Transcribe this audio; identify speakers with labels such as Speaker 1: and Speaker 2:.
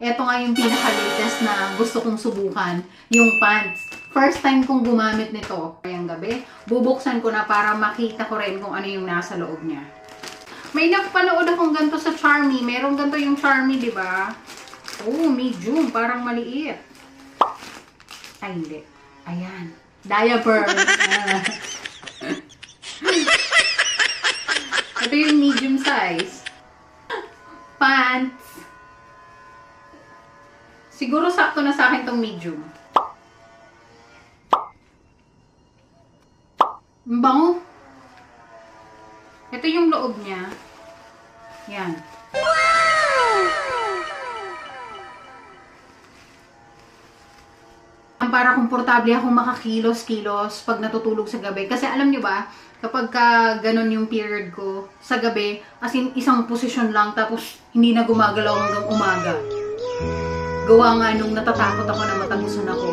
Speaker 1: Ito nga yung pinaka-latest na gusto kong subukan, yung pants. First time kong gumamit nito ngayong gabi. Bubuksan ko na para makita ko rin kung ano yung nasa loob niya. May napanood akong ganito sa Charmy. Merong ganito yung Charmy, di ba? Oh, medium. Parang maliit. Ay, hindi. Ayan. Diaper. Ito yung medium size. Pants. Siguro sakto na sa akin tong medium. Ang bango. Ito yung loob niya. Yan. Para komportable akong makakilos-kilos pag natutulog sa gabi. Kasi alam nyo ba, kapag ganun yung period ko sa gabi, as in isang posisyon lang, tapos hindi na gumagalaw hanggang umaga. Gawa nga nung natatakot ako na matagusan ako.